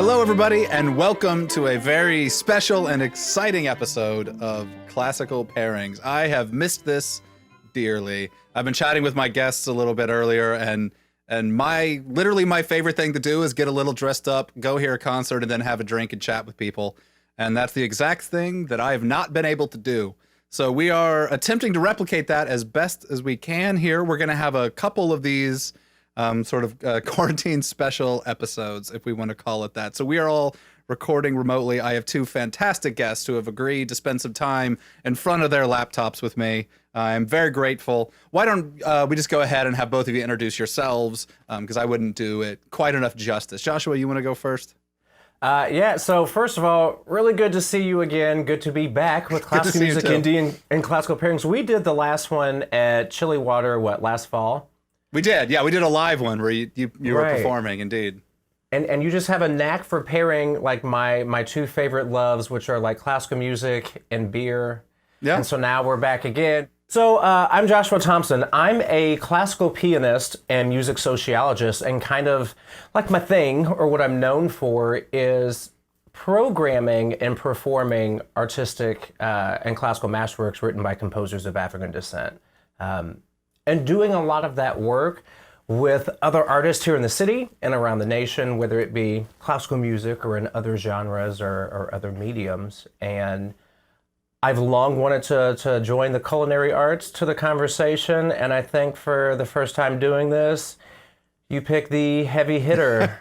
Hello, everybody, and welcome to a very special and exciting episode of Classical Pairings. I have missed this dearly. I've been chatting with my guests a little bit earlier, and literally my favorite thing to do is get a little dressed up, go hear a concert, and then have a drink and chat with people. And that's the exact thing that I have not been able to do. So we are attempting to replicate that as best as we can here. We're going to have a couple of these quarantine special episodes, if we want to call it that. So we are all recording remotely. I have two fantastic guests who have agreed to spend some time in front of their laptops with me. I'm very grateful. Why don't we just go ahead and have both of you introduce yourselves, because I wouldn't do it quite enough justice. Joshua, you want to go first? So first of all, really good to see you again. Good to be back with Classical Music Indy and Classical Pairings. We did the last one at Chilly Water, last fall? We did, yeah. We did a live one where you were performing, indeed. And you just have a knack for pairing like my two favorite loves, which are like classical music and beer. Yeah. And so now we're back again. So I'm Joshua Thompson. I'm a classical pianist and music sociologist, and kind of like my thing, or what I'm known for, is programming and performing artistic and classical masterworks written by composers of African descent. And doing a lot of that work with other artists here in the city and around the nation, whether it be classical music or in other genres or other mediums. And I've long wanted to join the culinary arts to the conversation, and I think for the first time doing this, you pick the heavy hitter.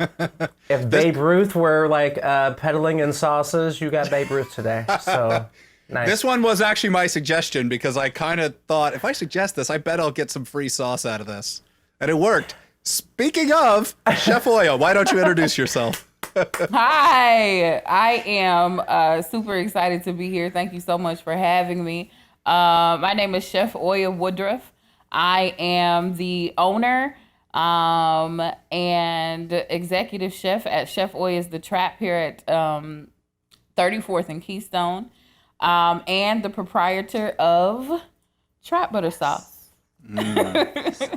If Babe Ruth were like peddling in sauces, you got Babe Ruth today. So nice. This one was actually my suggestion, because I kind of thought, if I suggest this, I bet I'll get some free sauce out of this. And it worked. Speaking of, Chef Oya, why don't you introduce yourself? Hi, I am super excited to be here. Thank you so much for having me. My name is Chef Oya Woodruff. I am the owner and executive chef at Chef Oya's The Trap here at 34th and Keystone, and the proprietor of Trap Butter Sauce. We're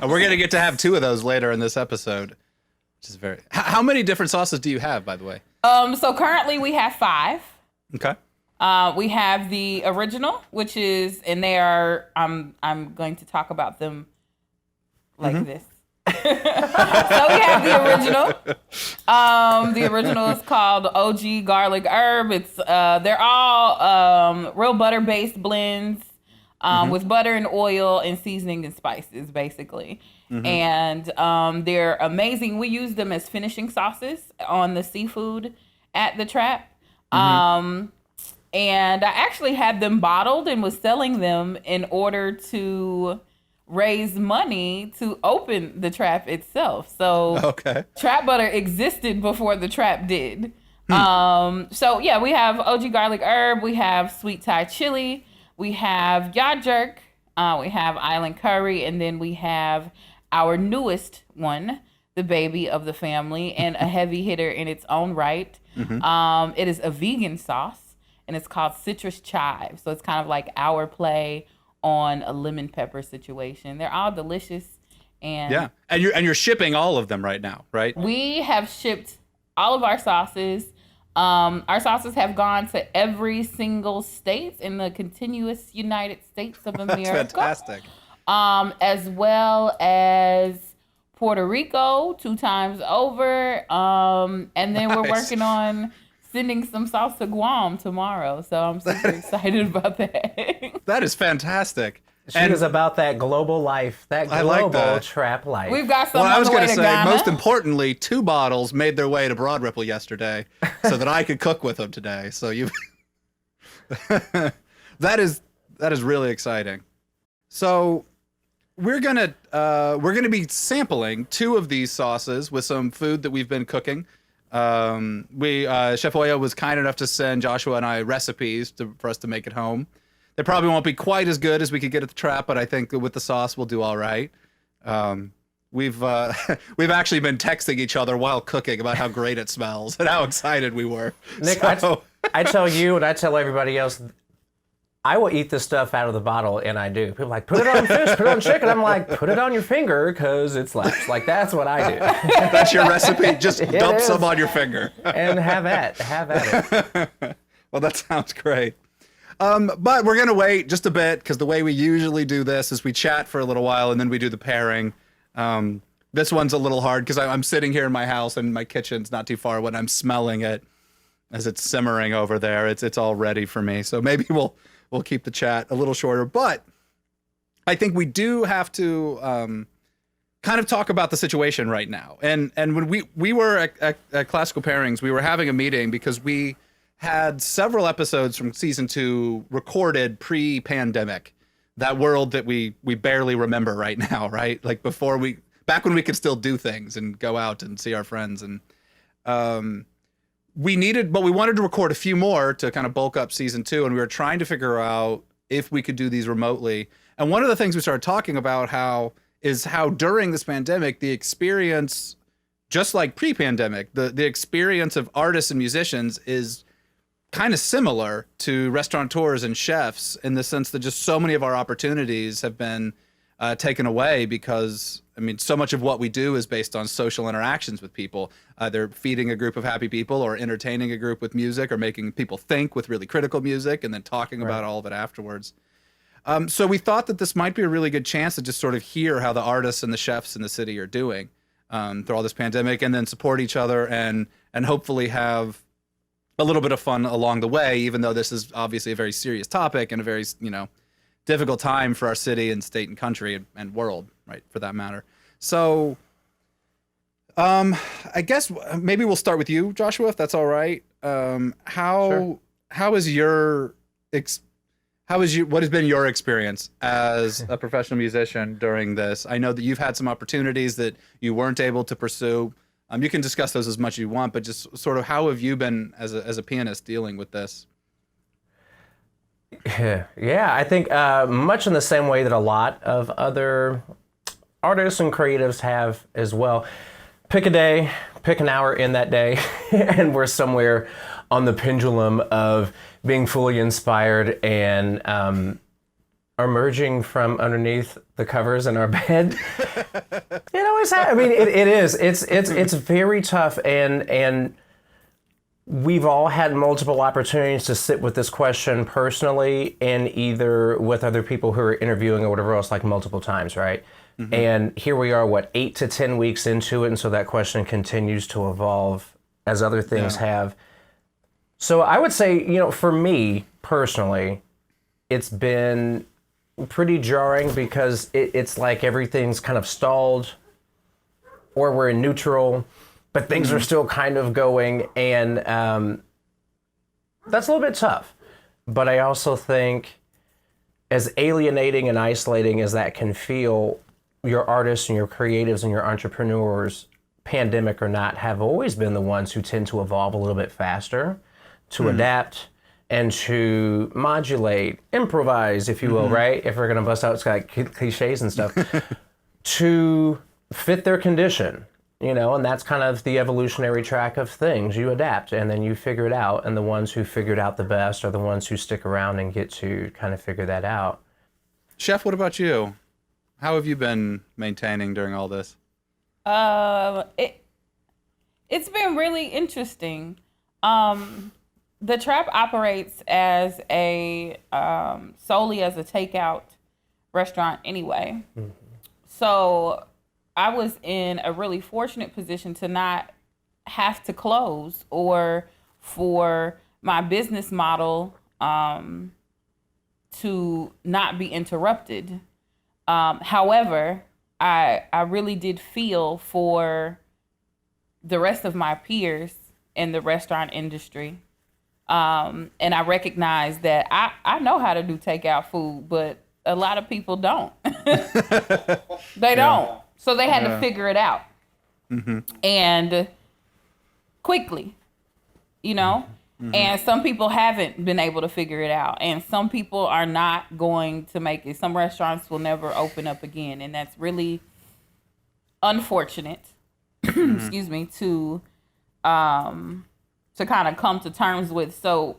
going to get to have two of those later in this episode. Which is very. How many different sauces do you have, by the way? So currently we have 5. Okay. We have the original, which is, and they are. I'm going to talk about them like this. So we have the original. The original is called OG Garlic Herb. It's they're all real butter based blends with butter and oil and seasoning and spices, basically. And they're amazing. We use them as finishing sauces on the seafood at the Trap. And I actually had them bottled and was selling them in order to raise money to open the Trap itself. So Trap butter existed before the Trap did. So yeah, we have OG Garlic Herb, we have Sweet Thai Chili, we have Yaw Jerk, we have Island Curry, and then we have our newest one, the baby of the family, and a heavy hitter in its own right. It is a vegan sauce, and it's called Citrus Chive. So it's kind of like our play on a lemon pepper situation. They're all delicious. And yeah, and you're shipping all of them right now, right? We have shipped all of our sauces. Our sauces have gone to every single state in the continuous United States of America. That's fantastic. As well as Puerto Rico 2 times over. And then we're working on sending some sauce to Guam tomorrow. So I'm super excited about that. That is fantastic. She is about that global life, that global Trap life. We've got some I was going to say, Ghana. most importantly, 2 bottles made their way to Broad Ripple yesterday so that I could cook with them today. So you, that is really exciting. So we're gonna be sampling 2 of these sauces with some food that we've been cooking. Chef Oya was kind enough to send Joshua and I recipes for us to make at home. They probably won't be quite as good as we could get at the Trap, but I think that with the sauce we'll do all right. We've actually been texting each other while cooking about how great it smells and how excited we were. Nick, I tell you and I tell everybody else, I will eat this stuff out of the bottle, and I do. People are like, put it on fish, put it on chicken. I'm like, put it on your finger because it slaps. Like, that's what I do. That's your recipe? Just dump some on your finger. And have at it. Well, that sounds great. But we're going to wait just a bit because the way we usually do this is we chat for a little while and then we do the pairing. This one's a little hard because I'm sitting here in my house and my kitchen's not too far when I'm smelling it as it's simmering over there. It's all ready for me. So maybe we'll keep the chat a little shorter. But I think we do have to kind of talk about the situation right now. And when we were at Classical Pairings, we were having a meeting because we had several episodes from season 2 recorded pre-pandemic, that world that we barely remember right now, right? Like back when we could still do things and go out and see our friends. And we wanted to record a few more to kind of bulk up season 2. And we were trying to figure out if we could do these remotely. And one of the things we started talking about how during this pandemic, the experience, just like pre-pandemic, the experience of artists and musicians is kind of similar to restaurateurs and chefs in the sense that just so many of our opportunities have been taken away because, I mean, so much of what we do is based on social interactions with people, either feeding a group of happy people or entertaining a group with music or making people think with really critical music and then talking about all of it afterwards. So we thought that this might be a really good chance to just sort of hear how the artists and the chefs in the city are doing through all this pandemic and then support each other and hopefully have a little bit of fun along the way, even though this is obviously a very serious topic and a very, difficult time for our city and state and country and world, right, for that matter. So I guess maybe we'll start with you, Joshua, if that's all right. What has been your experience as a professional musician during this? I know that you've had some opportunities that you weren't able to pursue. You can discuss those as much as you want, but just sort of how have you been as a pianist dealing with this? Yeah, I think much in the same way that a lot of other artists and creatives have as well. Pick a day, pick an hour in that day, and we're somewhere on the pendulum of being fully inspired and emerging from underneath the covers in our bed. It is. It's very tough, and we've all had multiple opportunities to sit with this question personally and either with other people who are interviewing or whatever else, like multiple times, right? Mm-hmm. And here we are, 8 to 10 weeks into it, and so that question continues to evolve as other things have. So I would say, for me personally, it's been pretty jarring because it's like everything's kind of stalled or we're in neutral, but things are still kind of going, and that's a little bit tough. But I also think as alienating and isolating as that can feel, your artists and your creatives and your entrepreneurs, pandemic or not, have always been the ones who tend to evolve a little bit faster, to adapt, and to modulate, improvise, if you will, right? If we're going to bust out cliches and stuff, to fit their condition, and that's kind of the evolutionary track of things. You adapt and then you figure it out, and the ones who figured out the best are the ones who stick around and get to kind of figure that out. Chef, what about you? How have you been maintaining during all this? It's been really interesting. The Trap operates as solely as a takeout restaurant anyway. Mm-hmm. So I was in a really fortunate position to not have to close or for my business model to not be interrupted. However, I really did feel for the rest of my peers in the restaurant industry. And I recognize that I know how to do takeout food, but a lot of people don't. They don't. So they had to figure it out. Mm-hmm. And quickly, Mm-hmm. And some people haven't been able to figure it out. And some people are not going to make it. Some restaurants will never open up again. And that's really unfortunate, excuse me, to kind of come to terms with. So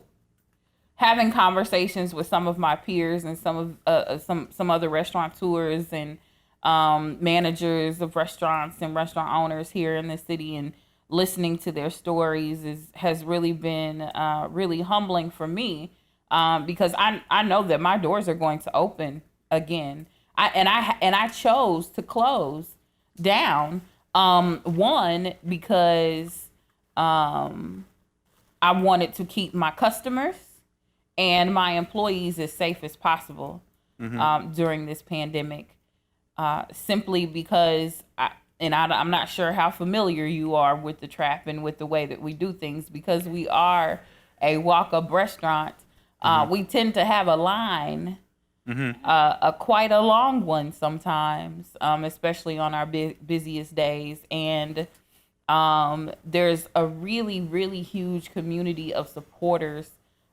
having conversations with some of my peers and some of some other restaurateurs and managers of restaurants and restaurant owners here in the city, and listening to their stories has really been really humbling for me, because I know that my doors are going to open again. I chose to close down, one, because I wanted to keep my customers and my employees as safe as possible during this pandemic, simply because I'm not sure how familiar you are with the Trap and with the way that we do things, because we are a walk-up restaurant. We tend to have a line, quite a long one sometimes, especially on our busiest days. And there's a really, really huge community of supporters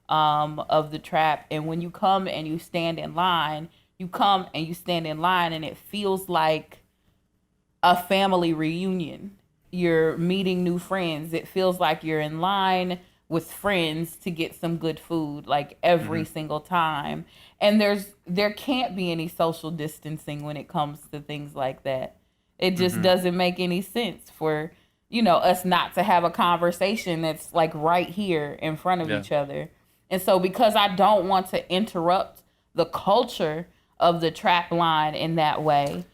of the Trap. And when you come and you stand in line, and it feels like a family reunion. You're meeting new friends. It feels like you're in line with friends to get some good food, like every single time. And there can't be any social distancing when it comes to things like that. It just doesn't make any sense for, us not to have a conversation that's like right here in front of each other. And so because I don't want to interrupt the culture of the Trap line in that way,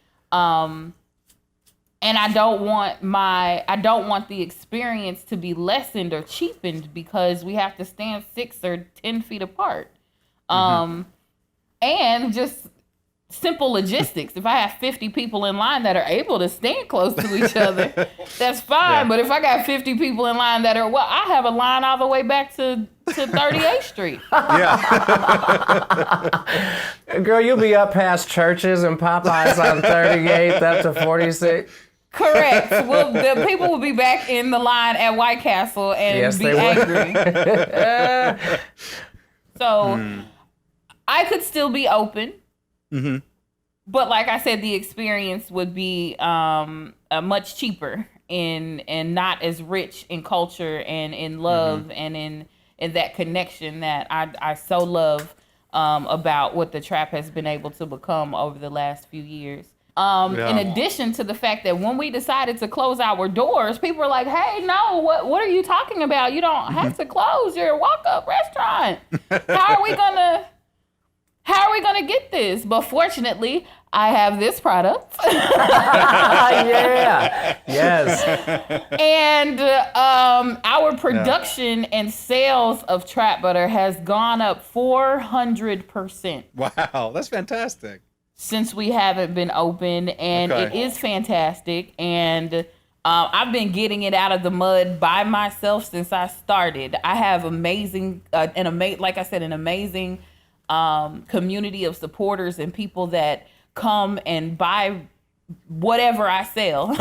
and I don't want the experience to be lessened or cheapened because we have to stand 6 or 10 feet apart. And just simple logistics. If I have 50 people in line that are able to stand close to each other, that's fine. Yeah. But if I got 50 people in line that are, I have a line all the way back to 38th Street. Yeah. Girl, you'll be up past churches and Popeyes on 38th up to 46th. Correct. Well, the people will be back in the line at White Castle and be angry. So I could still be open. But like I said, the experience would be much cheaper and not as rich in culture and in love and in that connection that I so love about what the Trap has been able to become over the last few years. In addition to the fact that when we decided to close our doors, people were like, hey, no, what are you talking about? You don't have to close. You're a walk-up restaurant. How are we gonna get this? But fortunately, I have this product. Yeah. Yes. And our production and sales of Trap Butter has gone up 400%. Wow, that's fantastic. Since we haven't been open, and it is fantastic. And I've been getting it out of the mud by myself since I started. I have an amazing community of supporters and people that come and buy whatever I sell.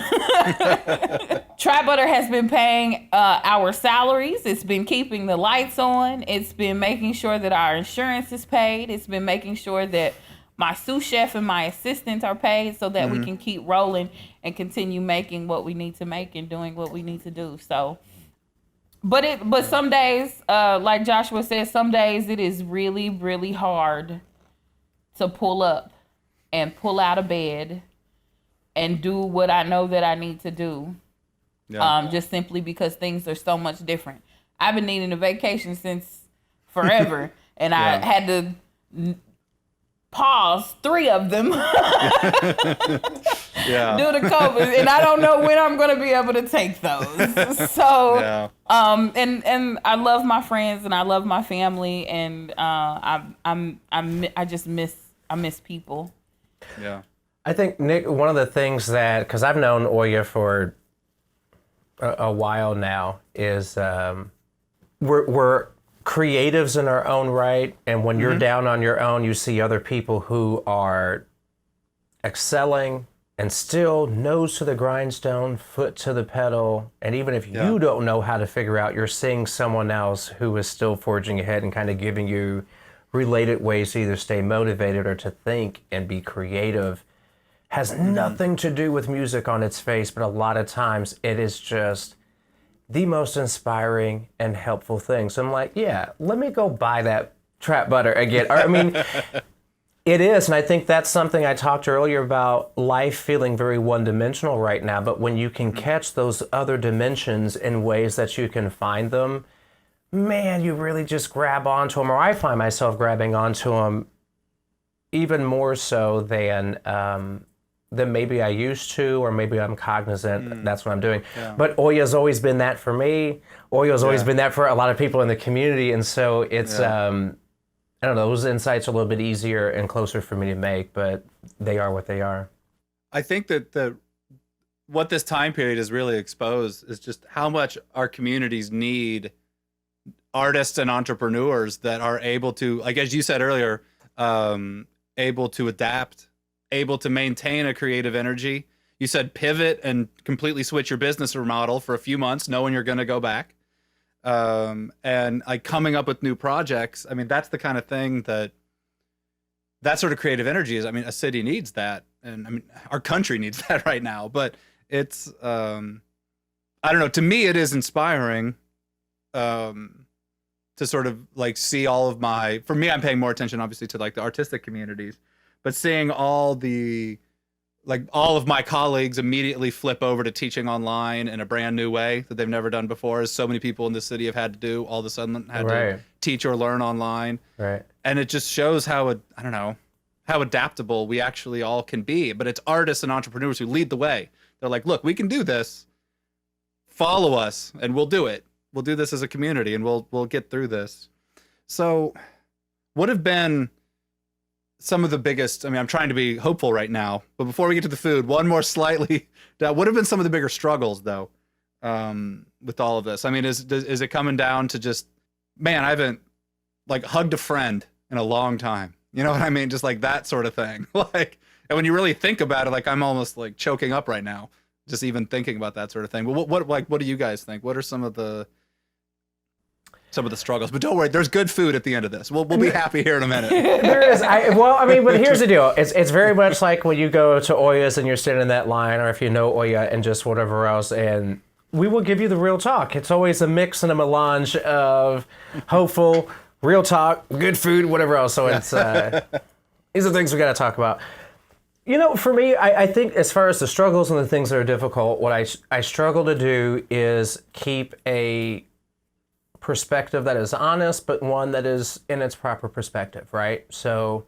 Trap Butter has been paying our salaries. It's been keeping the lights on. It's been making sure that our insurance is paid. It's been making sure that my sous chef and my assistants are paid so that we can keep rolling and continue making what we need to make and doing what we need to do. So, but some days, like Joshua said, some days it is really, really hard to pull up and pull out of bed and do what I know that I need to do. Yeah. Just simply because things are so much different. I've been needing a vacation since forever, and I had to pause 3 of them due to COVID, and I don't know when I'm going to be able to take those. So, and I love my friends and I love my family, and I miss people. Yeah. I think, Nick, one of the things that, because I've known Oya for a while now, is we're creatives in our own right, and when you're down on your own, you see other people who are excelling and still nose to the grindstone, foot to the pedal, and even if you don't know how to figure out, you're seeing someone else who is still forging ahead and kind of giving you related ways to either stay motivated or to think and be creative. Has nothing to do with music on its face, but a lot of times it is just the most inspiring and helpful thing. So I'm like, let me go buy that trap butter again. I mean, it is, and I think that's something I talked earlier about life feeling very one-dimensional right now, but when you can catch those other dimensions in ways that you can find them, man, you really just grab onto them, or I find myself grabbing onto them even more so than maybe I used to, or maybe I'm cognizant that's what I'm doing. Yeah. But Oya's always been that for me. Oya's always been that for a lot of people in the community, and so it's... I don't know, those insights are a little bit easier and closer for me to make, but they are what they are. I think that what this time period has really exposed is just how much our communities need artists and entrepreneurs that are able to, like as you said earlier, able to adapt, able to maintain a creative energy. You said pivot and completely switch your business model for a few months, knowing you're going to go back. And like coming up with new projects. I mean, that's the kind of thing that sort of creative energy is. I mean, a city needs that, and I mean, our country needs that right now. But it's, I don't know. To me, it is inspiring, to sort of like see all of my. For me, I'm paying more attention, obviously, to like the artistic communities, but seeing all of my colleagues immediately flip over to teaching online in a brand new way that they've never done before, as so many people in the city have had to do, all of a sudden had to teach or learn online. Right. And it just shows how adaptable we actually all can be. But it's artists and entrepreneurs who lead the way. They're like, look, we can do this. Follow us and we'll do it. We'll do this as a community and we'll get through this. So what have been some of the biggest, I mean, I'm trying to be hopeful right now, but before we get to the food, one more slightly, what have been some of the bigger struggles though, with all of this? I mean, is it coming down to just, man, I haven't like hugged a friend in a long time. You know what I mean? Just like that sort of thing. Like, and when you really think about it, like I'm almost like choking up right now, just even thinking about that sort of thing. But what do you guys think? What are some of the struggles? But don't worry, there's good food at the end of this. We'll be happy here in a minute. There is. But here's the deal. It's very much like when you go to Oya's and you're standing in that line, or if you know Oya and just whatever else, and we will give you the real talk. It's always a mix and a melange of hopeful, real talk, good food, whatever else. So it's these are things we got to talk about. You know, for me, I think as far as the struggles and the things that are difficult, what I struggle to do is keep a perspective that is honest, but one that is in its proper perspective, right? So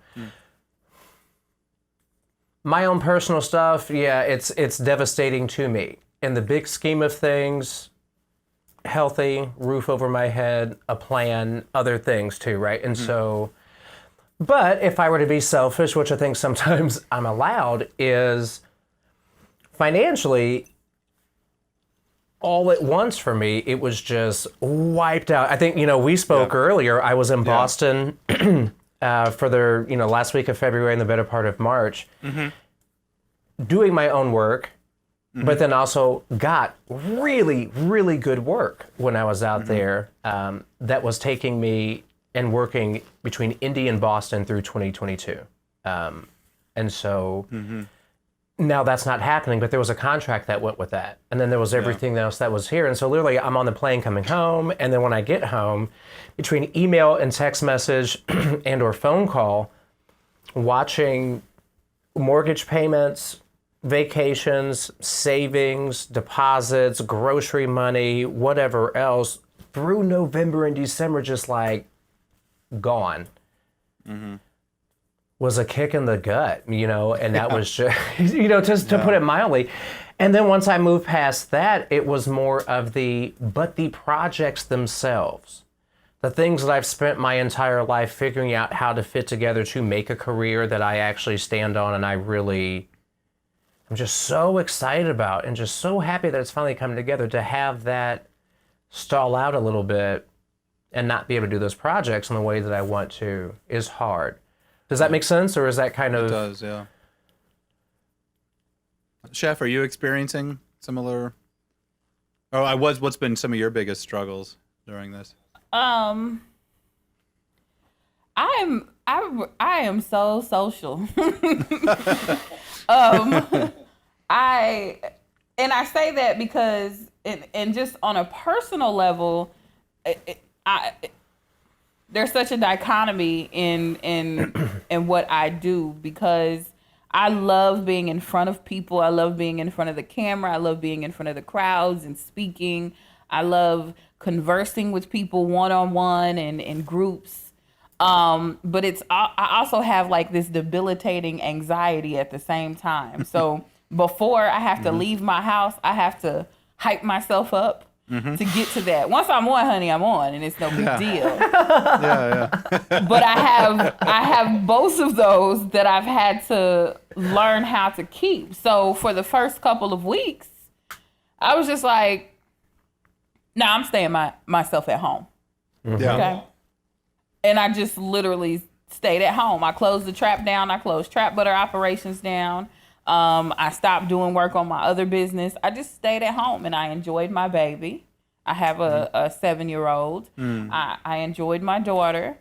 my own personal stuff, it's devastating to me. In the big scheme of things, healthy, roof over my head, a plan, other things too, right? And so, but if I were to be selfish, which I think sometimes I'm allowed, is financially, all at once for me, it was just wiped out. I think, we spoke earlier. I was in Boston for their, last week of February and the better part of March, doing my own work, but then also got really, really good work when I was out there that was taking me and working between Indy and Boston through 2022. And so... Now that's not happening, but there was a contract that went with that. And then there was everything else that was here. And so literally I'm on the plane coming home. And then when I get home, between email and text message and or phone call, watching mortgage payments, vacations, savings, deposits, grocery money, whatever else, through November and December, just like gone. Was a kick in the gut, and that was just, just to put it mildly. And then once I moved past that, it was more of the projects themselves, the things that I've spent my entire life figuring out how to fit together to make a career that I actually stand on, and I'm just so excited about and just so happy that it's finally come together. To have that stall out a little bit and not be able to do those projects in the way that I want to is hard. Does that make sense, or is that kind of... It does, yeah. Chef, are you experiencing similar... what's been some of your biggest struggles during this? I am so social. I say that because, and just on a personal level, there's such a dichotomy in what I do, because I love being in front of people. I love being in front of the camera. I love being in front of the crowds and speaking. I love conversing with people one-on-one and in groups. But I also have like this debilitating anxiety at the same time. So before I have to leave my house, I have to hype myself up to get to that. Once I'm on, honey, I'm on, and it's no big deal. But I have both of those that I've had to learn how to keep. So for the first couple of weeks, I was just like, nah, I'm staying myself at home. Okay. And I just literally stayed at home. I closed the trap down. I closed trap butter operations down. I stopped doing work on my other business. I just stayed at home, and I enjoyed my baby. I have a 7-year-old. I enjoyed my daughter.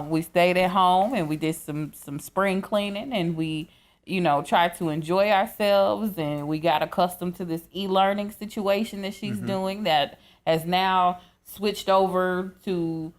We stayed at home, and we did some spring cleaning, and we, tried to enjoy ourselves, and we got accustomed to this e-learning situation that she's doing that has now switched over to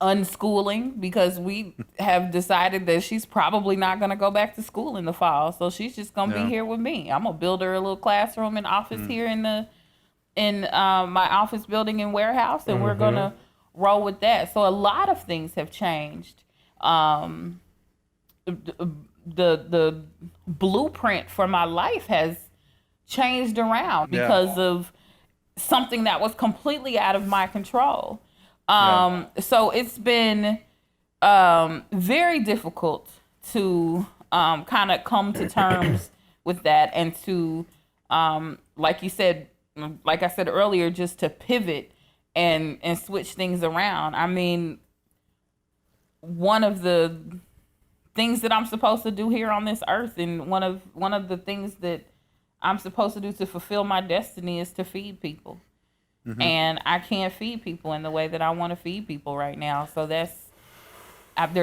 unschooling, because we have decided that she's probably not going to go back to school in the fall. So she's just going to be here with me. I'm going to build her a little classroom and office here in my office building and warehouse, and we're going to roll with that. So a lot of things have changed. The blueprint for my life has changed around because of something that was completely out of my control. So it's been very difficult to kind of come to terms with that, and to, like I said earlier, just to pivot and switch things around. I mean, one of the things that I'm supposed to do here on this earth, and one of the things that I'm supposed to do to fulfill my destiny, is to feed people. And I can't feed people in the way that I want to feed people right now. So there's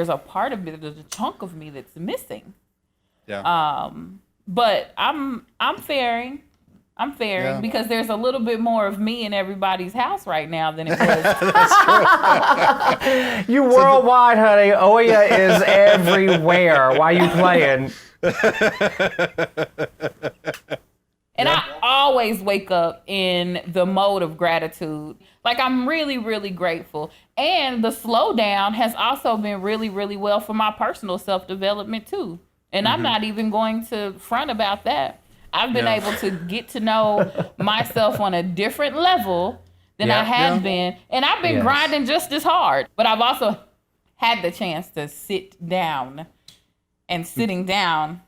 a part of it, there's a chunk of me that's missing. But I'm faring because there's a little bit more of me in everybody's house right now than it was. You worldwide, honey. Oya is everywhere. Why you playing? And I always wake up in the mode of gratitude. Like, I'm really, really grateful. And the slowdown has also been really, really well for my personal self-development too. And I'm not even going to front about that. I've been able to get to know myself on a different level than I had been. And I've been grinding just as hard. But I've also had the chance to sit down. And sitting down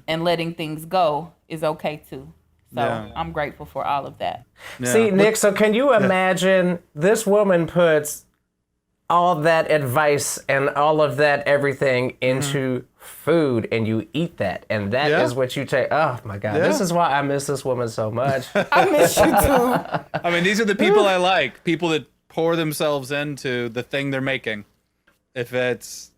and letting things go is okay too. So I'm grateful for all of that. See, Nick, so can you imagine this woman puts all that advice and all of that everything into food, and you eat that, and that is what you take. Oh my God, this is why I miss this woman so much. I miss you too. I mean, these are the people I like, people that pour themselves into the thing they're making. If it's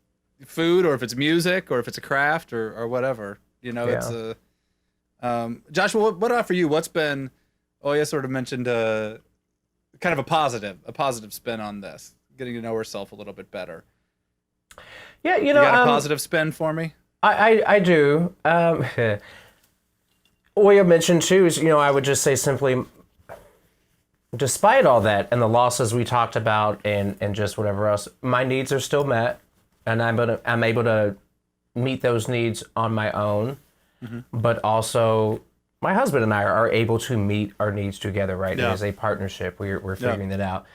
food, or if it's music, or if it's a craft, or whatever, it's a... Joshua, what about for you? What's been, Oya sort of mentioned kind of a positive spin on this, getting to know herself a little bit better. Yeah, you got a positive spin for me? I do. Oya mentioned too is, I would just say simply, despite all that and the losses we talked about and just whatever else, my needs are still met, and I'm able to meet those needs on my own. But also, my husband and I are able to meet our needs together, right? It is a partnership. We're figuring that out.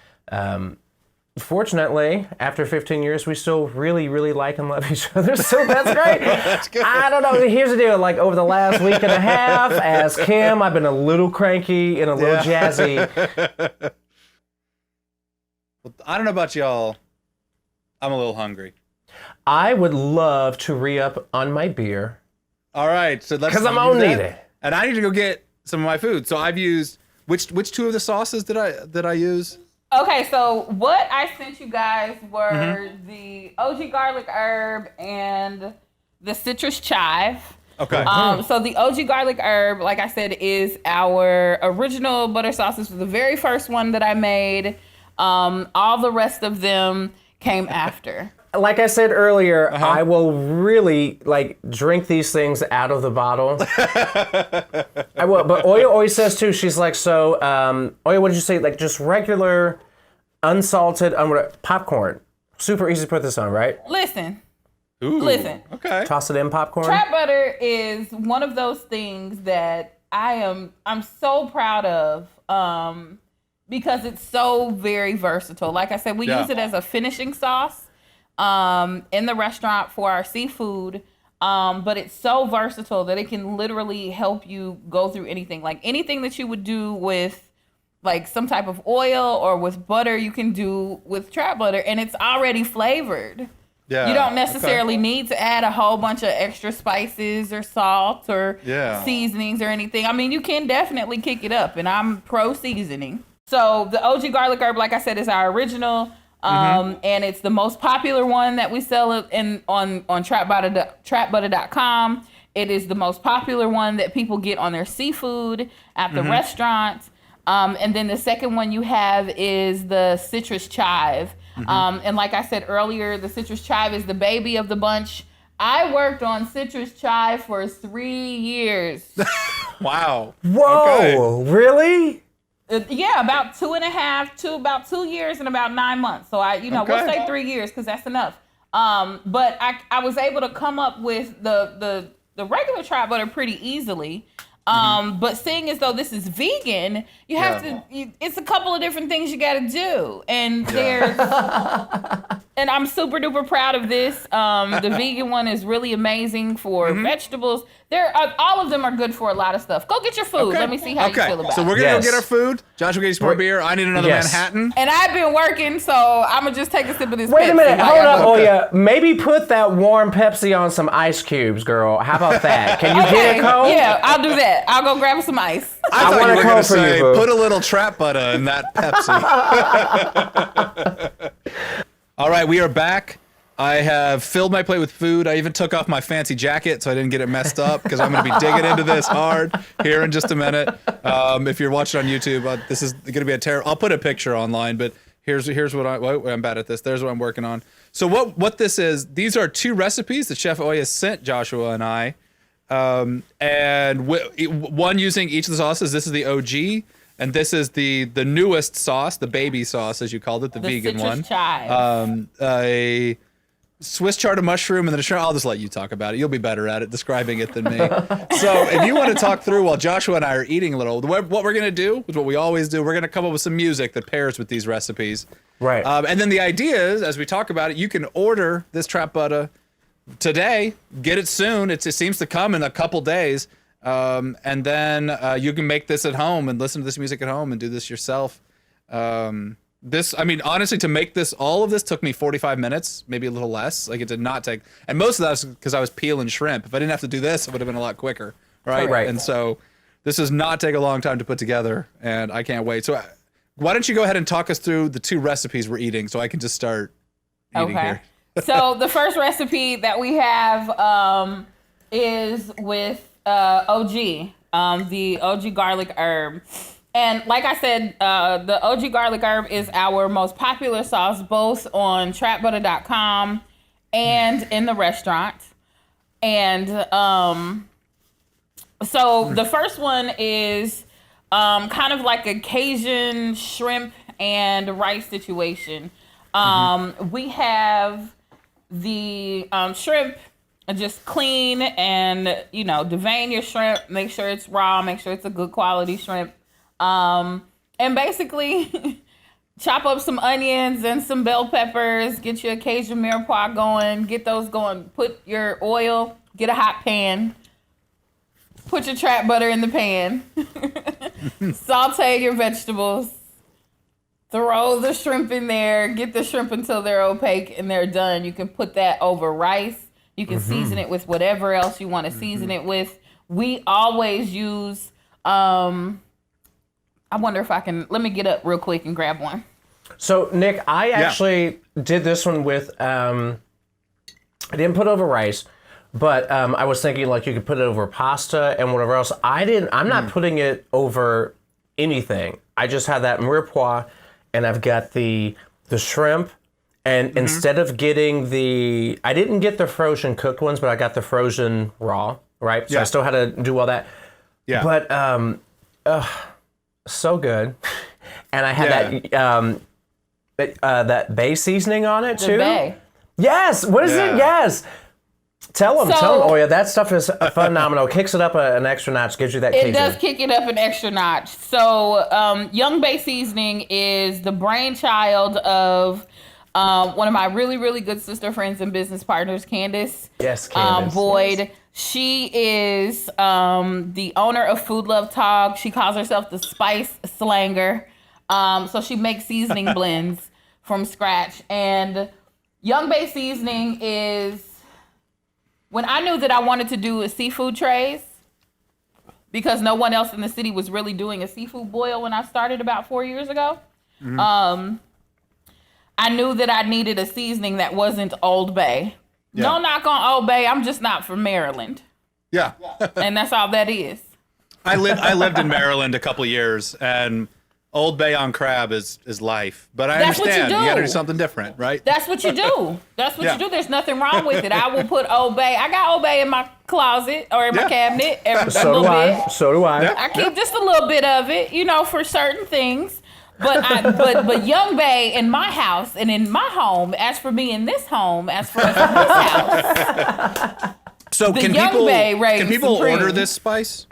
Fortunately, after 15 years, we still really, really like and love each other. So that's great. That's good. I don't know. Here's the deal. Like, over the last week and a half, as Kim, I've been a little cranky and a little jazzy. Well, I don't know about y'all. I'm a little hungry. I would love to re-up on my beer. All right, so let's. Because I'm gonna need it, and I need to go get some of my food. So I've used which two of the sauces did I use? Okay, so what I sent you guys were the OG garlic herb and the citrus chive. Okay. So the OG garlic herb, like I said, is our original butter sauce. This was the very first one that I made. All the rest of them came after. Like I said earlier, I will really drink these things out of the bottle. I will, but Oya always says too. She's like, so Oya, what did you say? Like just regular, unsalted, popcorn. Super easy to put this on, right? Listen. Okay. Toss it in popcorn. Trap butter is one of those things that I'm so proud of because it's so very versatile. Like I said, we use it as a finishing sauce in the restaurant for our seafood. But it's so versatile that it can literally help you go through anything. Like anything that you would do with like some type of oil or with butter, you can do with trap butter, and it's already flavored. Yeah, you don't necessarily need to add a whole bunch of extra spices or salt or seasonings or anything. I mean, you can definitely kick it up, and I'm pro seasoning. So the OG garlic herb, like I said, is our original, and it's the most popular one that we sell on trapbutter.com. It is the most popular one that people get on their seafood at the restaurant. And then the second one you have is the citrus chive. And like I said earlier, the citrus chive is the baby of the bunch. I worked on citrus chive for 3 years. Wow. Whoa, really? Yeah, about 2.5 to about 2 years and about 9 months. So we'll say 3 years because that's enough. But I was able to come up with the regular trap butter pretty easily. But seeing as though this is vegan, you have to. It's a couple of different things you got to do, and there's. And I'm super duper proud of this. The vegan one is really amazing for vegetables. All of them are good for a lot of stuff. Go get your food. Let me see how you feel about it. So we're gonna go get our food. Josh will get his more beer. I need another Manhattan. And I've been working, so I'm gonna just take a sip of this. Wait a minute, hold up, go. Oya. Maybe put that warm Pepsi on some ice cubes, girl. How about that? Can you get it cold? Yeah, I'll do that. I'll go grab some ice. I thought you were gonna say put a little trap butter in that Pepsi. All right, we are back. I have filled my plate with food. I even took off my fancy jacket so I didn't get it messed up because I'm going to be digging into this hard here in just a minute. If you're watching on YouTube, this is going to be a terrible. I'll put a picture online, but here's what I'm bad at this. There's what I'm working on. So what this is, these are 2 recipes that Chef Oya sent Joshua and I, and one using each of the sauces. This is the OG. And this is the newest sauce, the baby sauce, as you called it, the vegan one. Chive. A Swiss chard of mushroom, and then a shrimp. I'll just let you talk about it. You'll be better at it describing it than me. So if you want to talk through while Joshua and I are eating a little, what we're going to do is what we always do. We're going to come up with some music that pairs with these recipes. Right. And then the idea is, as we talk about it, you can order this trap butter today, get it soon. It seems to come in a couple days. And then you can make this at home and listen to this music at home and do this yourself. Honestly, to make all of this took me 45 minutes, maybe a little less. Like it did not take, and most of that was because I was peeling shrimp. If I didn't have to do this, it would have been a lot quicker, right? Right. And so this does not take a long time to put together, and I can't wait. So why don't you go ahead and talk us through the 2 recipes we're eating so I can just start eating here. So the first recipe that we have is with OG, the OG garlic herb. And like I said, the OG garlic herb is our most popular sauce, both on trapbutter.com and in the restaurant. And so the first one is kind of like a Cajun shrimp and rice situation. We have the shrimp just clean and, devein your shrimp, make sure it's raw, make sure it's a good quality shrimp. And basically chop up some onions and some bell peppers, get your Cajun mirepoix going, get those going, put your oil, get a hot pan, put your trap butter in the pan, saute your vegetables, throw the shrimp in there, get the shrimp until they're opaque and they're done. You can put that over rice. You can season it with whatever else you want to season it with. We always use, I wonder if let me get up real quick and grab one. So, Nick, I actually did this one with, I didn't put over rice, but I was thinking like you could put it over pasta and whatever else. I'm not putting it over anything. I just had that mirepoix and I've got the shrimp And instead of getting I didn't get the frozen cooked ones, but I got the frozen raw, right? So I still had to do all that. Yeah. But so good. And I had that bay seasoning on it too. The bay. Yes. What is it? Yes. Tell them. Oh yeah, that stuff is phenomenal. Kicks it up an extra notch. Gives you that. It does kick it up an extra notch. So Young Bay seasoning is the brainchild of one of my really, really good sister friends and business partners, Candace. Yes, Candace. Boyd. Yes. She is the owner of Food Love Talk. She calls herself the Spice Slanger. So she makes seasoning blends from scratch. And Young Bay seasoning is, when I knew that I wanted to do a seafood trays, because no one else in the city was really doing a seafood boil when I started about 4 years ago, I knew that I needed a seasoning that wasn't Old Bay. Yeah. No knock on Old Bay. I'm just not from Maryland. Yeah. And that's all that is. I lived in Maryland a couple years, and Old Bay on crab is life. But I understand you got to do something different, right? That's what you do. That's what you do. There's nothing wrong with it. I will put Old Bay. I got Old Bay in my closet or in my cabinet. So do I. Yeah. I keep just a little bit of it, for certain things. But Young Bay in my house and in my home, as for me in this home, as for us in this house. So can people order this spice?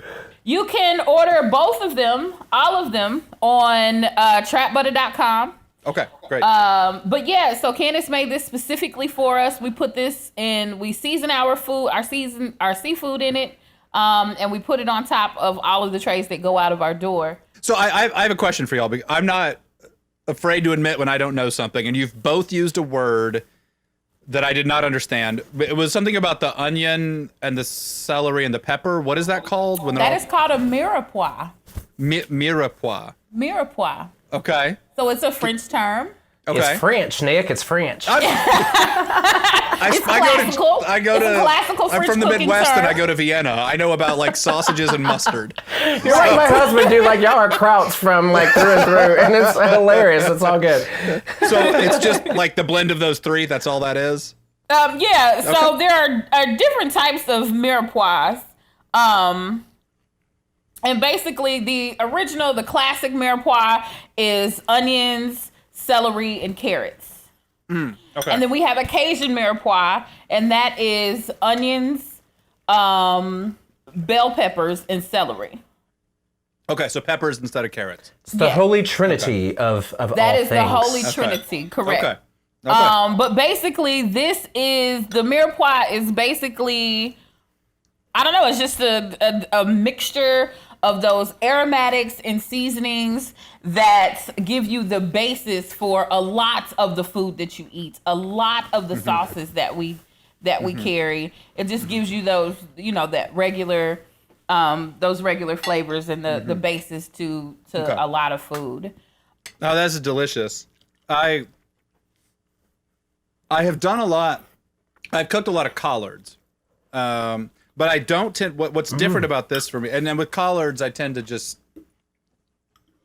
You can order both of them, all of them, on trapbutter.com. Okay, great. But yeah, so Candace made this specifically for us. We put this in, we season our food, our seafood in it, and we put it on top of all of the trays that go out of our door. So I have a question for y'all. I'm not afraid to admit when I don't know something, and you've both used a word that I did not understand. It was something about the onion and the celery and the pepper. What is that called? That is called a mirepoix. Mirepoix. Mirepoix. Okay. So it's a French term. Okay. It's French, Nick. It's French. It's classical. I'm from the Midwest and I go to Vienna. I know about like sausages and mustard. You're like my husband, dude. Like y'all are Krauts from like through and through, and it's hilarious. It's all good. So it's just like the blend of those three. That's all that is. Yeah. So there are different types of mirepoix. And basically, the classic mirepoix is onions, celery, and carrots. Okay. And then we have a Cajun mirepoix, and that is onions, bell peppers, and celery. Okay, so peppers instead of carrots. It's the holy trinity of all things. That is the holy trinity, correct. Okay. But basically, the mirepoix is basically, I don't know, it's just a mixture of those aromatics and seasonings that give you the basis for a lot of the food that you eat, a lot of the sauces that we carry. It just gives you those, that regular, those regular flavors and the basis to a lot of food. Oh, that's delicious. I have done a lot. I've cooked a lot of collards. But I don't tend, what's different about this for me, and then with collards, I tend to just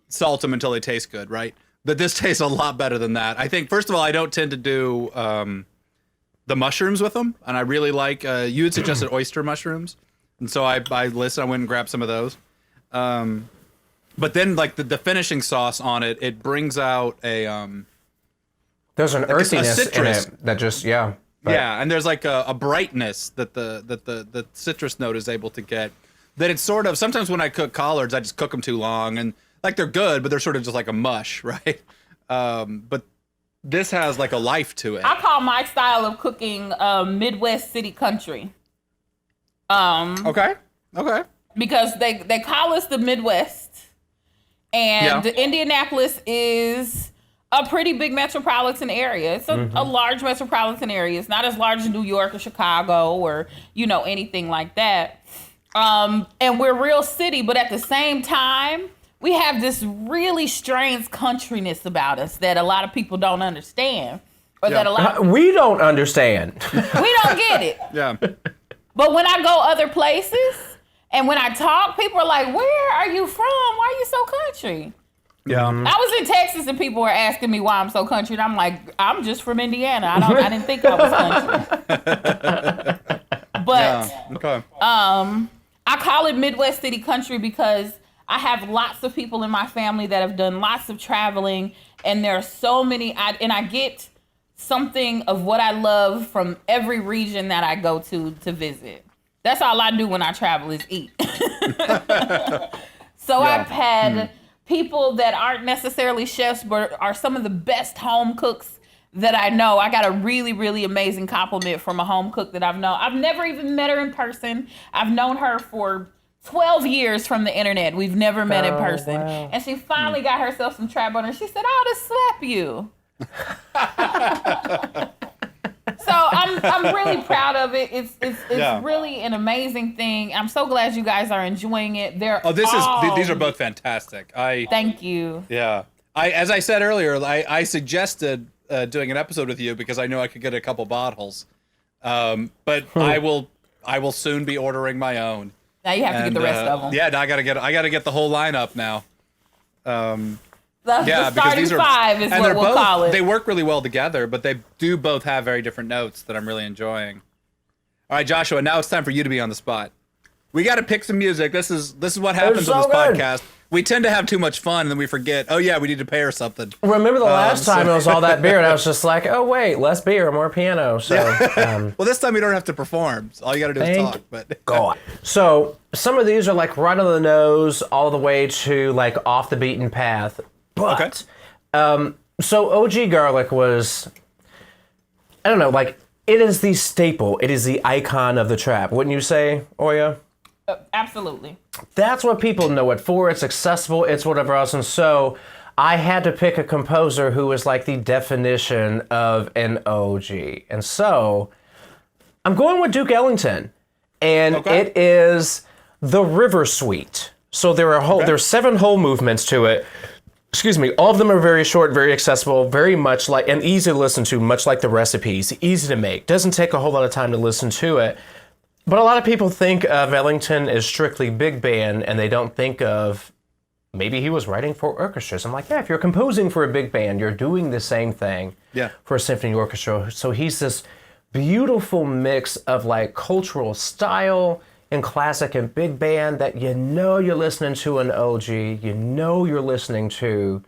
salt them until they taste good, right? But this tastes a lot better than that. I think, first of all, I don't tend to do the mushrooms with them, and I really like, you had suggested oyster mushrooms, and so I went and grabbed some of those. But then, like, the finishing sauce on it, it brings out there's an earthiness in citrus. it that just, But. Yeah, and there's like a brightness that the citrus note is able to get. That it's sort of, sometimes when I cook collards, I just cook them too long, and like they're good, but they're sort of just like a mush, right? But this has like a life to it. I call my style of cooking Midwest city country. Okay. Because they call us the Midwest, and Indianapolis is a pretty big metropolitan area. It's a large metropolitan area. It's not as large as New York or Chicago or, anything like that. And we're real city, but at the same time, we have this really strange countryness about us that a lot of people don't understand. Or that a lot we don't understand. We don't get it. Yeah. But when I go other places and when I talk, people are like, "Where are you from? Why are you so country?" Yeah. I was in Texas and people were asking me why I'm so country, and I'm like, I'm just from Indiana. I didn't think I was country. But Okay. I call it Midwest City Country because I have lots of people in my family that have done lots of traveling, and there are so many, and I get something of what I love from every region that I go to visit. That's all I do when I travel is eat. So I've had people that aren't necessarily chefs, but are some of the best home cooks that I know. I got a really, really amazing compliment from a home cook that I've known. I've never even met her in person. I've known her for 12 years from the internet. We've never met in person. Wow. And she finally got herself some trap on her. She said, I'll just slap you. So I'm really proud of it. It's really an amazing thing. I'm so glad you guys are enjoying it. These are both fantastic. Thank you. Yeah. As I said earlier, I suggested doing an episode with you because I know I could get a couple bottles. But I will soon be ordering my own. Now you have to get the rest of them. Yeah, I gotta get the whole lineup now. The starting five is what we'll call it. They work really well together, but they do both have very different notes that I'm really enjoying. All right, Joshua, now it's time for you to be on the spot. We got to pick some music. This is what happens on this podcast. We tend to have too much fun, and then we forget, oh yeah, we need to pair something. Remember the last time it was all that beer, and I was just like, oh wait, less beer, more piano. So, well, this time you don't have to perform. So all you got to do is talk. But God. So some of these are like right on the nose, all the way to like off the beaten path. But so OG Garlic was, I don't know, like it is the staple. It is the icon of the trap. Wouldn't you say, Oya? Absolutely. That's what people know it for. It's accessible. It's whatever else. And so I had to pick a composer who was like the definition of an OG. And so I'm going with Duke Ellington. And it is the River Suite. So there's 7 whole movements to it. Excuse me. All of them are very short, very accessible, very much like, and easy to listen to, much like the recipes. Easy to make. Doesn't take a whole lot of time to listen to it. But a lot of people think of Ellington as strictly big band, and they don't think of maybe he was writing for orchestras. I'm like, yeah, if you're composing for a big band, you're doing the same thing for a symphony orchestra. So he's this beautiful mix of like cultural style and classic and big band that you know you're listening to an OG, you know you're listening to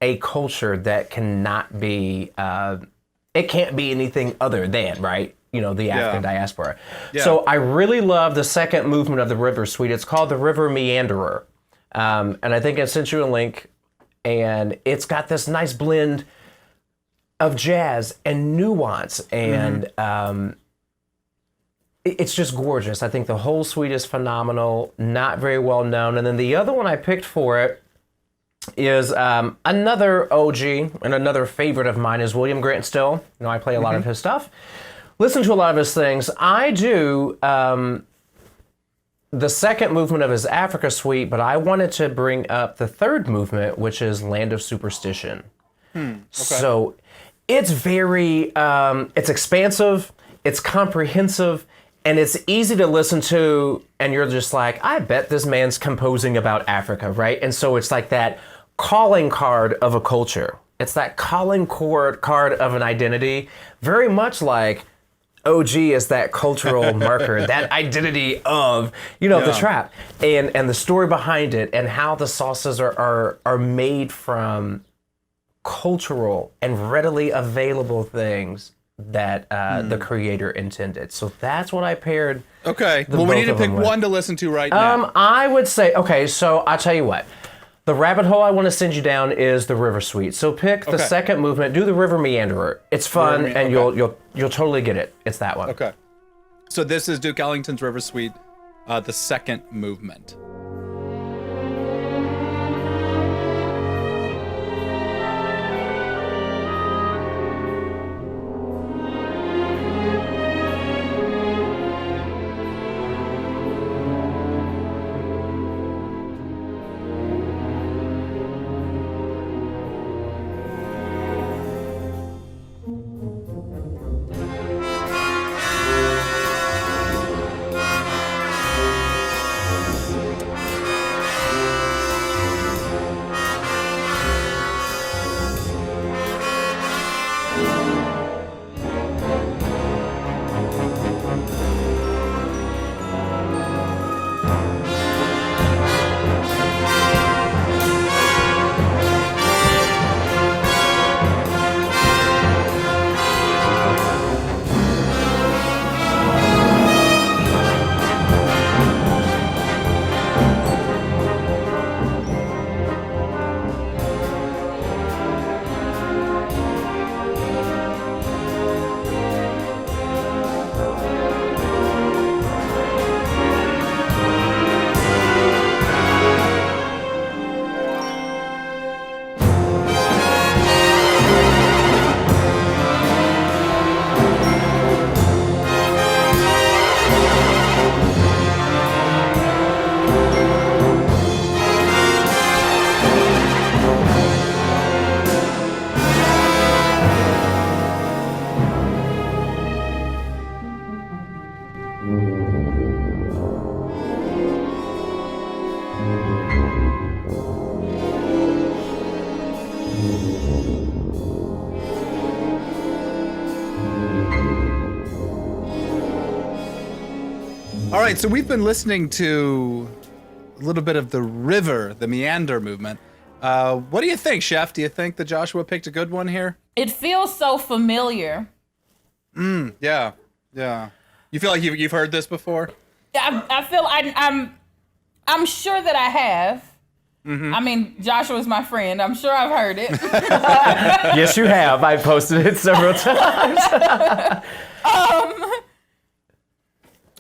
a culture that cannot be, it can't be anything other than, right? You know, the African diaspora. Yeah. So I really love the second movement of the River Suite. It's called the River Meanderer. And I think I sent you a link, and it's got this nice blend of jazz and nuance, and it's just gorgeous. I think the whole suite is phenomenal, not very well known. And then the other one I picked for it is another OG, and another favorite of mine is William Grant Still. You know, I play a lot of his stuff. Listen to a lot of his things. I do the second movement of his Africa Suite, but I wanted to bring up the third movement, which is Land of Superstition. So it's very, it's expansive, it's comprehensive, and it's easy to listen to, and you're just like, I bet this man's composing about Africa, right? And so it's like that calling card of a culture. It's that calling card of an identity, very much like OG is that cultural marker, that identity of, you know, the trap, and the story behind it, and how the sauces are made from cultural and readily available things that the creator intended. So that's what I paired. Okay. Well, we need to pick one to listen to right now. I would say, okay, so I'll tell you what. The rabbit hole I want to send you down is the River Suite. So pick the second movement. Do the River Meanderer. It's fun, and you'll totally get it. It's that one. Okay. So this is Duke Ellington's River Suite, the second movement. All right, so we've been listening to a little bit of the river, the meander movement. What do you think, Chef? Do you think that Joshua picked a good one here? It feels so familiar. Yeah. You feel like you've heard this before? I feel I'm sure that I have. I mean, Joshua's my friend. I'm sure I've heard it. Yes, you have. I posted it several times.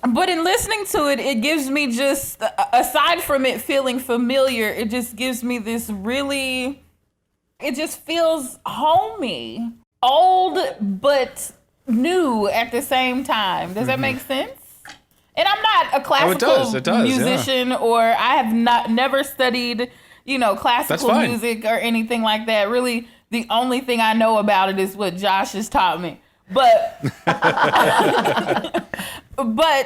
But in listening to it, it gives me just, aside from it feeling familiar, it just gives me this really, it just feels homey. Old, but new at the same time. Does that make sense? And I'm not a classical musician, or I have never studied, classical music or anything like that. Really, the only thing I know about it is what Josh has taught me. But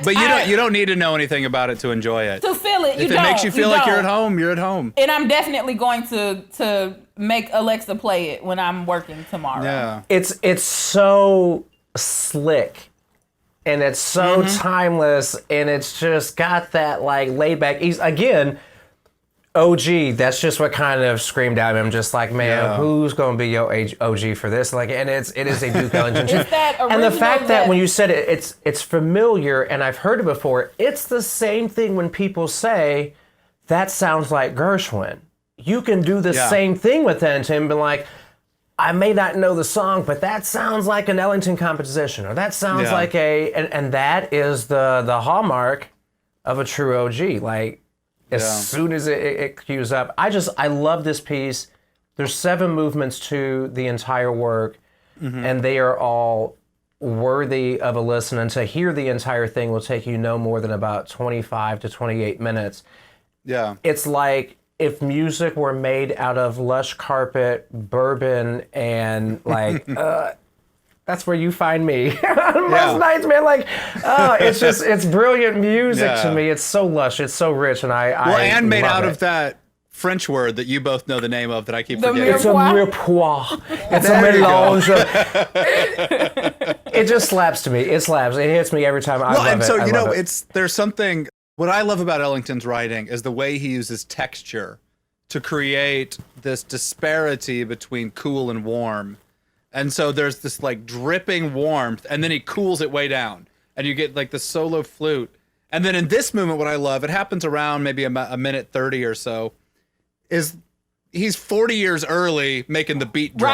you don't need to know anything about it to enjoy it. To feel it, if it makes you feel like you're at home, you're at home. And I'm definitely going to make Alexa play it when I'm working tomorrow. Yeah, it's so slick, and it's so timeless, and it's just got that like laid back ease. Again, OG, that's just what kind of screamed at me. I'm just like, man, who's going to be your OG for this? Like, and it is a Duke Ellington tune. And the fact that when you said it, it's familiar, and I've heard it before. It's the same thing when people say that sounds like Gershwin. You can do the same thing with Ellington, and be like, I may not know the song, but that sounds like an Ellington composition, or that sounds like and that is the hallmark of a true OG. Like, as soon as it cues up, I love this piece. There's 7 movements to the entire work, and they are all worthy of a listen. And to hear the entire thing will take you no more than about 25 to 28 minutes. Yeah. It's like if music were made out of lush carpet, bourbon, and like, that's where you find me. Most nights, man, like, it's brilliant music to me. It's so lush, it's so rich, and I made love out it. of that French word that you both know the name of that I keep forgetting. It's a mirepoix. It's a melange. It just slaps to me. It slaps. It hits me every time. I love and it. so there's something. What I love about Ellington's writing is the way he uses texture to create this disparity between cool and warm. And so there's this like dripping warmth, and then he cools it way down, and you get like the solo flute. And then in this movement, what I love, it happens around maybe a minute 30 or so, is he's 40 years early making the beat drop.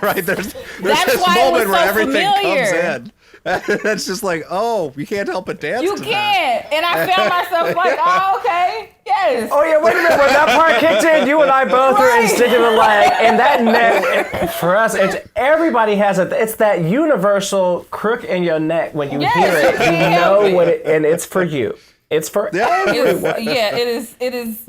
Right. There's That's this why moment it was where so everything familiar. comes in. It's just like, oh, you can't help but dance You to can't. And I found myself like, oh, okay, yes. Oh yeah, wait a minute. When that part kicked in, you and I both are instinctively like, and that neck for us, everybody has it. It's that universal crook in your neck when you hear it. You know what it, and it's for you. It's for everyone. It is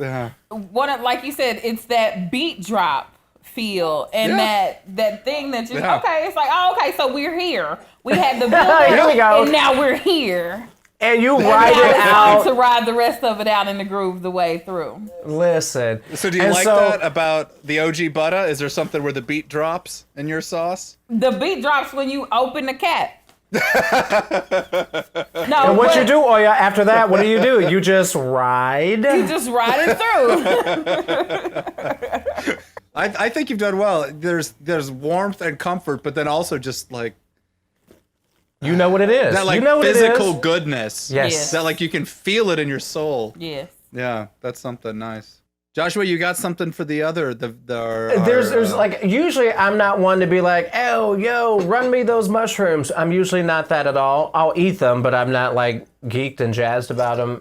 one of, like you said, it's that beat drop feel and that thing that just okay, it's like, oh, okay, so we're here. We had the building, here we go. And now we're here. And you ride it out to ride the rest of it out in the groove the way through. Listen. So do you like that about the OG butter? Is there something where the beat drops in your sauce? The beat drops when you open the cat. And what you do, Oya, after that, what do? You just ride? You just ride it through. I think you've done well. There's warmth and comfort, but then also just like, you know what it is. That like you know physical goodness. Yes. That like you can feel it in your soul. Yes. Yeah, that's something nice. Joshua, you got something for the other there's like, usually I'm not one to be like, oh, yo, run me those mushrooms. I'm usually not that at all. I'll eat them, but I'm not like geeked and jazzed about them.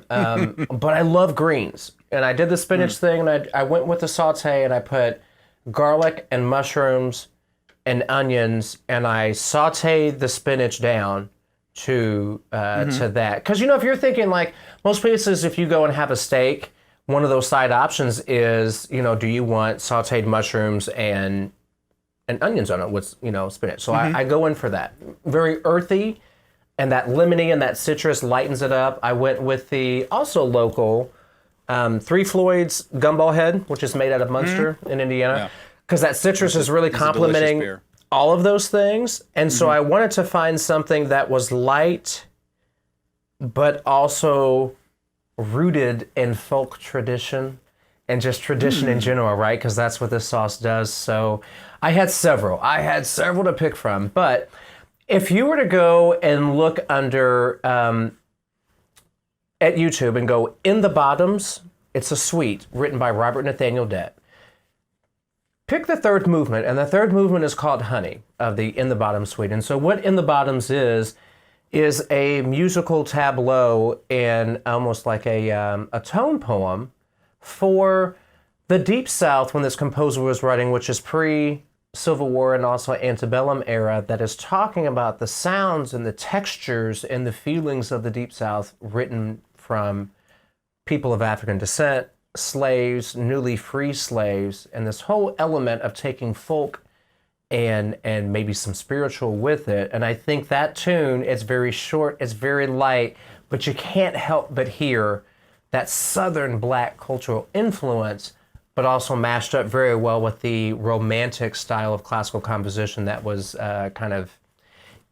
But I love greens. And I did the spinach thing, and I went with the saute, and I put garlic and mushrooms and onions, and I sauteed the spinach down to that. Because, if you're thinking like most places, if you go and have a steak, one of those side options is, do you want sauteed mushrooms and onions on it with, spinach? So I go in for that. Very earthy, and that lemony and that citrus lightens it up. I went with the also local Three Floyds Gumball Head, which is made out of Munster in Indiana, because that citrus is really complementing all of those things. And so I wanted to find something that was light, but also rooted in folk tradition and just tradition in general, right? Because that's what this sauce does. So I had several to pick from. But if you were to go and look under at YouTube and go In the Bottoms, it's a suite written by Robert Nathaniel Dett. Pick the third movement, and the third movement is called Honey of the In the Bottoms suite. And so what In the Bottoms is a musical tableau and almost like a tone poem for the Deep South when this composer was writing, which is pre-Civil War and also antebellum era, that is talking about the sounds and the textures and the feelings of the Deep South written from people of African descent, slaves, newly free slaves, and this whole element of taking folk and maybe some spiritual with it. And I think that tune is very short, it's very light, but you can't help but hear that Southern Black cultural influence, but also mashed up very well with the romantic style of classical composition that was kind of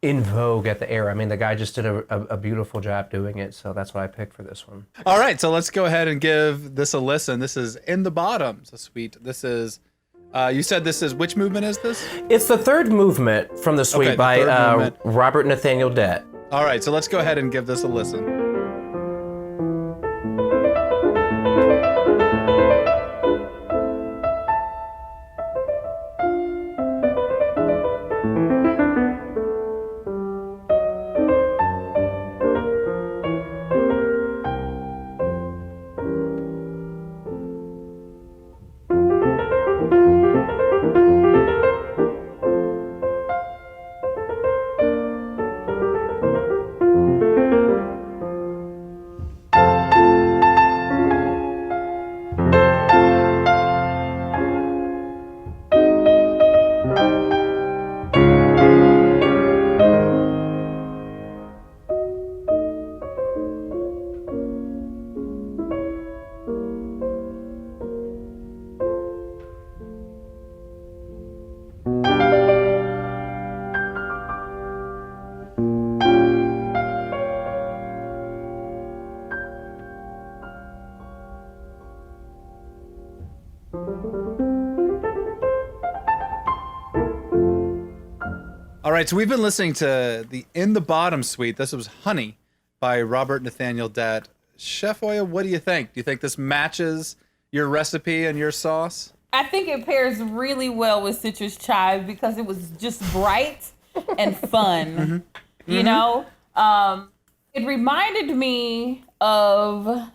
in vogue at the era. I mean, the guy just did a beautiful job doing it, so that's what I picked for this one. All right, so let's go ahead and give this a listen. This is In the Bottoms, a suite. This is, you said this is, which movement is this? It's the third movement from the suite by Robert Nathaniel Dett. All right, so let's go ahead and give this a listen. All right, so we've been listening to the In the Bottom suite. This was Honey by Robert Nathaniel Dett. Chef Oya, what do you think? Do you think this matches your recipe and your sauce? I think it pairs really well with citrus chive because it was just bright and fun. You know? It reminded me of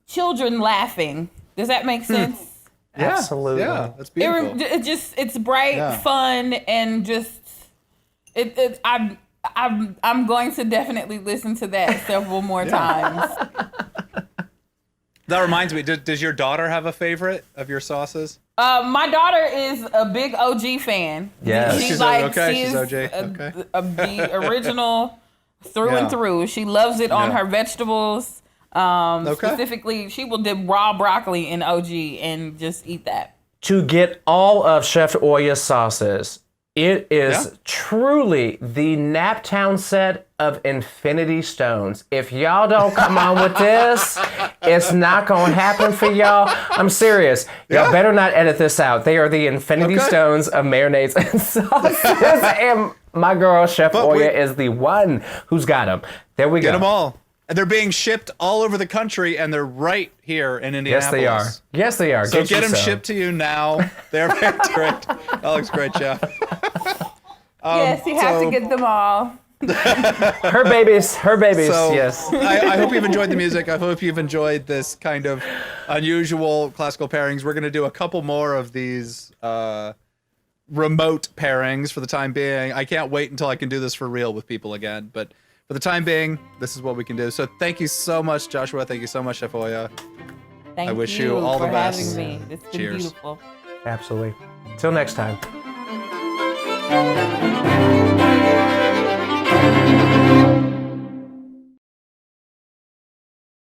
children laughing. Does that make sense? Yeah, Absolutely. Yeah, that's beautiful. It's bright, fun, and just I'm going to definitely listen to that several more times. That reminds me, does your daughter have a favorite of your sauces? My daughter is a big OG fan. Yes. She's she's OG. The original through and through. She loves it on her vegetables. Specifically, she will dip raw broccoli in OG and just eat that. To get all of Chef Oya's sauces, it is truly the Naptown set of Infinity Stones. If y'all don't come on with this, it's not going to happen for y'all. I'm serious. Y'all better not edit this out. They are the Infinity Stones of marinades and sauces. And my girl, Chef Oya, is the one who's got them. There we go. Get them all. And they're being shipped all over the country, and they're right here in Indianapolis. Yes, they are. So get them shipped to you now. They're great. That looks great, Chef. Yes, you have to get them all. Her babies, So, yes. I hope you've enjoyed the music. I hope you've enjoyed this kind of unusual classical pairings. We're going to do a couple more of these remote pairings for the time being. I can't wait until I can do this for real with people again, but for the time being, this is what we can do. So thank you so much, Joshua. Thank you so much, Chef Oya. Thank you. I wish you all the best. For having me. It's been Cheers. beautiful. Absolutely. Till next time.